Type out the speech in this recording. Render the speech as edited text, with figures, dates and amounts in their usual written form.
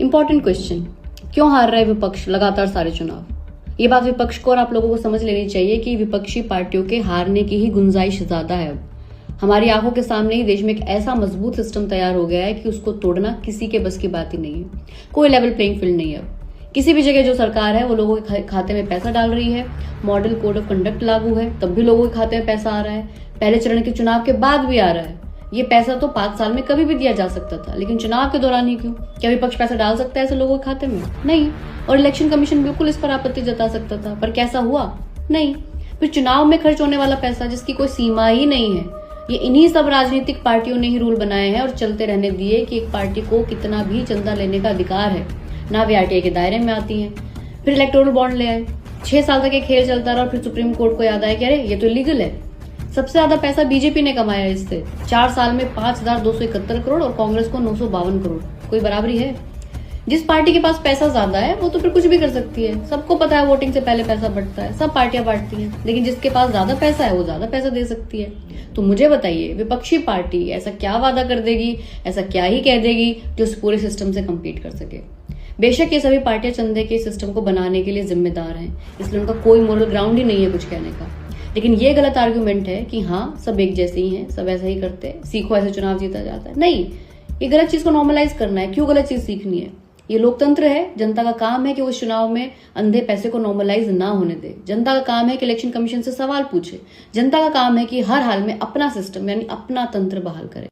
Important question, क्यों हार रहा है विपक्ष लगातार सारे चुनाव? ये बात विपक्ष को और आप लोगों को समझ लेनी चाहिए कि विपक्षी पार्टियों के हारने की ही गुंजाइश ज्यादा है। अब हमारी आंखों के सामने ही देश में एक ऐसा मजबूत सिस्टम तैयार हो गया है कि उसको तोड़ना किसी के बस की बात ही नहीं है। कोई लेवल प्लेइंग फील्ड नहीं है। अब किसी भी जगह जो सरकार है वो लोगों के खाते में पैसा डाल रही है। मॉडल कोड ऑफ कंडक्ट लागू है, तब भी लोगों के खाते में पैसा आ रहा है। पहले चरण के चुनाव के बाद भी आ रहा है। ये पैसा तो 5 साल में कभी भी दिया जा सकता था, लेकिन चुनाव के दौरान ही क्यों? क्या विपक्ष पैसा डाल सकता है ऐसे लोगों के खाते में? नहीं। और इलेक्शन कमीशन बिल्कुल इस पर आपत्ति जता सकता था, पर कैसा हुआ? नहीं। फिर चुनाव में खर्च होने वाला पैसा जिसकी कोई सीमा ही नहीं है, ये इन्हीं सब राजनीतिक पार्टियों ने ही रूल बनाए हैं और चलते रहने दिए कि एक पार्टी को कितना भी चंदा लेने का अधिकार है, ना वे आरटीआई के दायरे में आती है। फिर इलेक्टोरल बॉन्ड ले आए, 6 साल तक ये खेल चलता रहा और फिर सुप्रीम कोर्ट को याद आया कि अरे ये तो इलीगल है। सबसे ज्यादा पैसा बीजेपी ने कमाया इससे, 4 साल में 5,271 करोड़ और कांग्रेस को 952 करोड़। कोई बराबरी है? जिस पार्टी के पास पैसा ज्यादा है वो तो फिर कुछ भी कर सकती है। सबको पता है वोटिंग से पहले पैसा बढ़ता है, सब पार्टियां बांटती हैं, लेकिन जिसके पास ज्यादा पैसा है वो ज्यादा पैसा दे सकती है। तो मुझे बताइए, विपक्षी पार्टी ऐसा क्या वादा कर देगी, ऐसा क्या ही कह देगी जो उस पूरे सिस्टम से कम्पीट कर सके? बेशक ये सभी पार्टियां चंदे के सिस्टम को बनाने के लिए जिम्मेदार हैं, इसलिए उनका कोई मोरल ग्राउंड ही नहीं है कुछ कहने का। लेकिन ये गलत आर्गुमेंट है कि हाँ सब एक जैसे ही हैं, सब ऐसा ही करते हैं, सीखो ऐसे चुनाव जीता जाता है। नहीं, ये गलत चीज को नॉर्मलाइज करना है। क्यों गलत चीज सीखनी है? ये लोकतंत्र है, जनता का काम है कि वो इस चुनाव में अंधे पैसे को नॉर्मलाइज ना होने दे। जनता का काम है कि इलेक्शन कमीशन से सवाल पूछे। जनता का काम है कि हर हाल में अपना सिस्टम यानी अपना तंत्र बहाल करे।